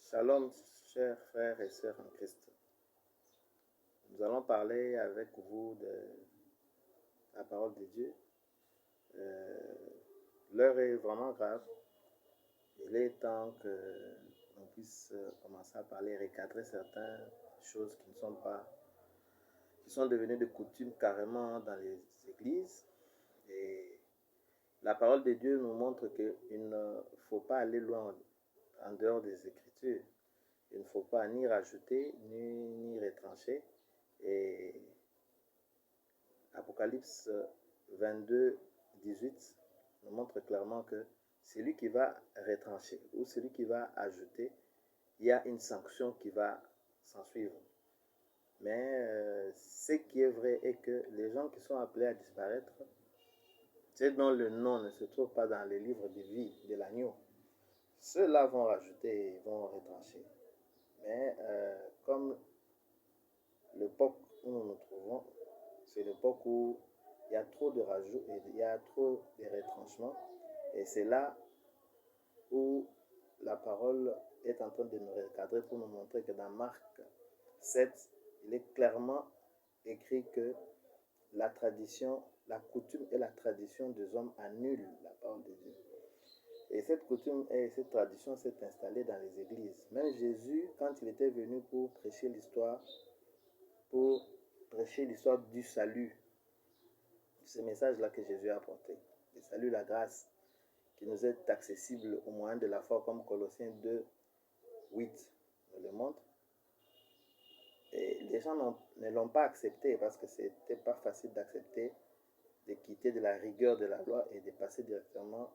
Shalom, chers frères et sœurs en Christ. Nous allons parler avec vous de la parole de Dieu. L'heure est vraiment grave. Il est temps que l'on puisse commencer à parler et recadrer certaines choses qui sont devenues de coutume carrément dans les églises. Et la parole de Dieu nous montre qu'il ne faut pas aller loin en dehors des Écritures. Il ne faut pas ni rajouter, ni retrancher. Et Apocalypse 22, 18 nous montre clairement que celui qui va retrancher ou celui qui va ajouter, il y a une sanction qui va s'en suivre. Mais ce qui est vrai est que les gens qui sont appelés à disparaître, ceux dont le nom ne se trouve pas dans les livres de vie de l'agneau, ceux-là vont rajouter et vont retrancher. Mais comme l'époque où nous nous trouvons, c'est l'époque où il y a trop de rajouts et il y a trop de retranchements. Et c'est là où la parole est en train de nous recadrer pour nous montrer que dans Marc 7, il est clairement écrit que la tradition, la coutume et la tradition des hommes annulent la parole de Dieu. Et cette coutume et cette tradition s'est installée dans les églises. Même Jésus, quand il était venu pour prêcher l'histoire du salut, ce message-là que Jésus a apporté, le salut, la grâce, qui nous est accessible au moyen de la foi, comme Colossiens 2, 8 nous le montre. Et les gens ne l'ont pas accepté parce que ce n'était pas facile d'accepter, de quitter de la rigueur de la loi et de passer directement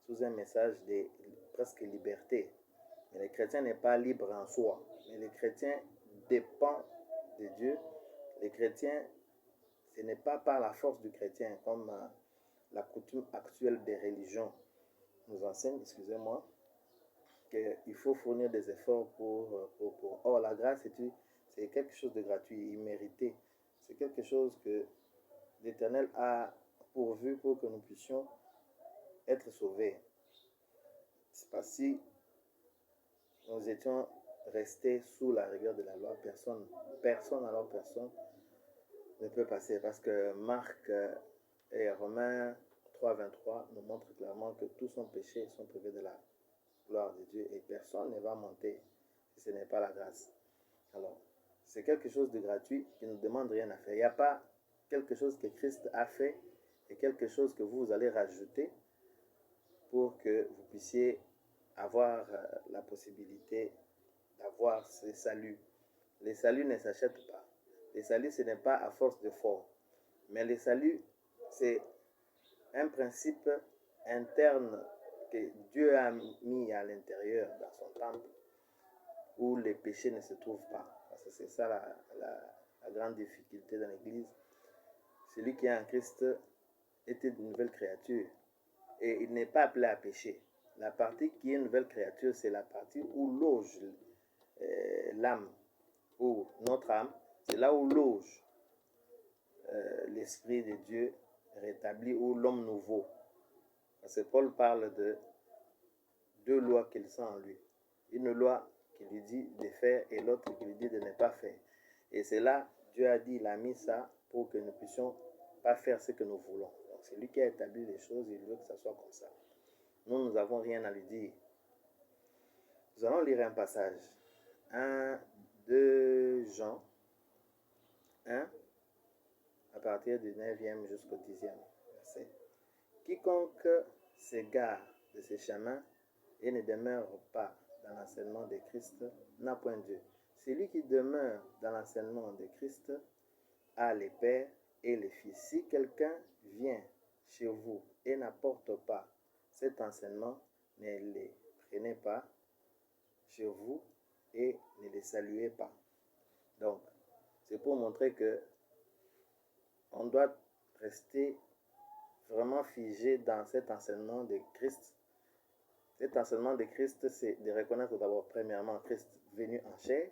sous un message de presque liberté. Mais le chrétien n'est pas libre en soi, mais le chrétien dépend de Dieu. Les chrétiens, ce n'est pas par la force du chrétien, comme la coutume actuelle des religions nous enseigne, qu'il faut fournir des efforts pour. Or, la grâce, c'est quelque chose de gratuit, immérité. C'est quelque chose que l'Éternel a pourvu pour que nous puissions être sauvés. C'est pas si nous étions restés sous la rigueur de la loi, personne ne peut passer, parce que Marc et Romains 3, 23 nous montrent clairement que tous sont péchés, sont privés de la gloire de Dieu, et personne ne va monter si ce n'est pas la grâce. Alors, c'est quelque chose de gratuit qui ne demande rien à faire. Il n'y a pas quelque chose que Christ a fait et quelque chose que vous allez rajouter pour que vous puissiez avoir la possibilité d'avoir ce salut. Les saluts ne s'achètent pas. Les saluts, ce n'est pas à force d'effort. Mais les saluts, c'est un principe interne que Dieu a mis à l'intérieur dans son temple, où les péchés ne se trouvent pas. Parce que c'est ça la grande difficulté dans l'Église. Celui qui est en Christ est une nouvelle créature. Et il n'est pas appelé à pécher. La partie qui est une nouvelle créature, c'est la partie où loge l'âme, ou notre âme. C'est là où loge l'Esprit de Dieu rétabli, ou l'homme nouveau. Parce que Paul parle de deux lois qu'il sent en lui. Une loi qui lui dit de faire et l'autre qui lui dit de ne pas faire. Et c'est là, Dieu a dit, il a mis ça pour que nous ne puissions pas faire ce que nous voulons. Donc c'est lui qui a établi les choses, il veut que ça soit comme ça. Nous n'avons rien à lui dire. Nous allons lire un passage. 2 Jean 1, à partir du 9e jusqu'au 10e verset. Quiconque s'égare de ses chemins et ne demeure pas dans l'enseignement de Christ n'a point Dieu. Celui qui demeure dans l'enseignement de Christ a les pères et les fils. Si quelqu'un vient chez vous et n'apporte pas cet enseignement, ne les prenez pas chez vous et ne les saluez pas. Donc, c'est pour montrer que on doit rester vraiment figé dans cet enseignement de Christ. Cet enseignement de Christ, c'est de reconnaître d'abord premièrement Christ venu en chair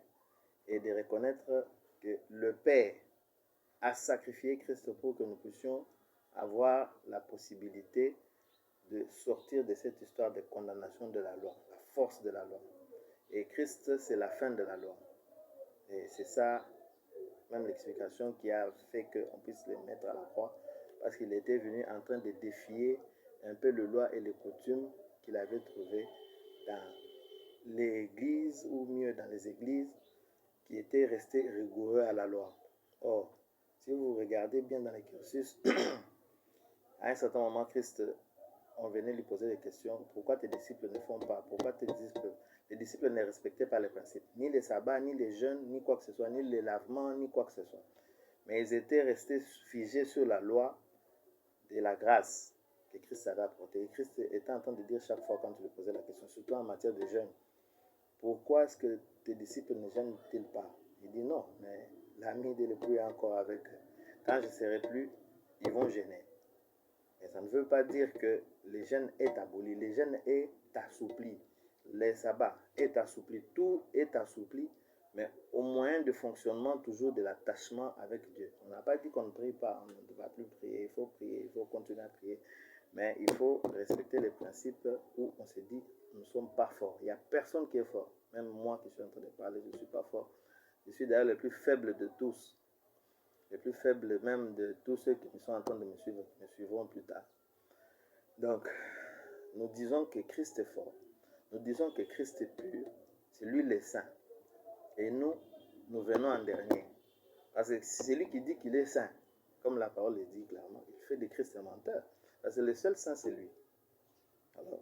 et de reconnaître que le Père a sacrifié Christ pour que nous puissions avoir la possibilité de sortir de cette histoire de condamnation de la loi, la force de la loi. Et Christ, c'est la fin de la loi. Et c'est ça, même l'explication qui a fait qu'on puisse le mettre à la croix, parce qu'il était venu en train de défier un peu les lois et les coutumes qu'il avait trouvées dans l'église, ou mieux dans les églises, qui étaient restés rigoureux à la loi. Or, si vous regardez bien dans les cursus, à un certain moment, Christ, on venait lui poser des questions. Pourquoi tes disciples ne font pas? Pourquoi les disciples ne respectaient pas les principes? Ni les sabbats, ni les jeûnes, ni quoi que ce soit, ni les lavements, ni quoi que ce soit. Mais ils étaient restés figés sur la loi de la grâce que Christ avait apportée. Et Christ était en train de dire chaque fois quand tu lui posais la question, surtout en matière de jeûne, pourquoi est-ce que tes disciples ne jeûnent-ils pas? Il dit non, mais l'ami de l'époux est encore avec eux. Quand je ne serai plus, ils vont jeûner. Mais ça ne veut pas dire que le jeûne est aboli. Le jeûne est assoupli. Les sabbats est assoupli. Tout est assoupli, mais au moyen de fonctionnement toujours de l'attachement avec Dieu. On n'a pas dit qu'on ne prie pas, on ne va plus prier, il faut continuer à prier. Mais il faut respecter les principes où on se dit nous ne sommes pas forts. Il n'y a personne qui est fort. Même moi qui suis en train de parler, je ne suis pas fort. Je suis d'ailleurs le plus faible de tous. Le plus faible même de tous ceux qui sont en train de me suivre, me suivront plus tard. Donc, nous disons que Christ est fort. Nous disons que Christ est pur. C'est lui le saint. Et nous, nous venons en dernier. Parce que c'est lui qui dit qu'il est saint. Comme la parole le dit clairement, il fait de Christ un menteur. Parce que le seul saint, c'est lui. Alors,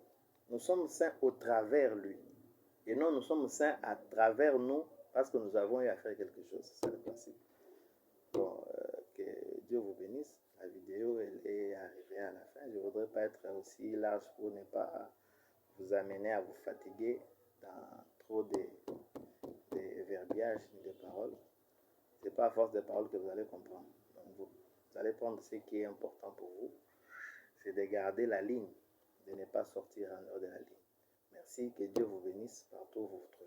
nous sommes saints au travers lui. Et non, nous sommes saints à travers nous parce que nous avons eu à faire quelque chose. C'est le principe. Bon, que Dieu vous bénisse. La vidéo elle est arrivée à la fin. Je ne voudrais pas être aussi large pour ne pas vous amener à vous fatiguer dans trop de verbiage ni de paroles. Ce n'est pas à force de paroles que vous allez comprendre. Donc vous allez prendre ce qui est important pour vous, c'est de garder la ligne, de ne pas sortir en dehors de la ligne. Merci, que Dieu vous bénisse partout où vous vous trouvez.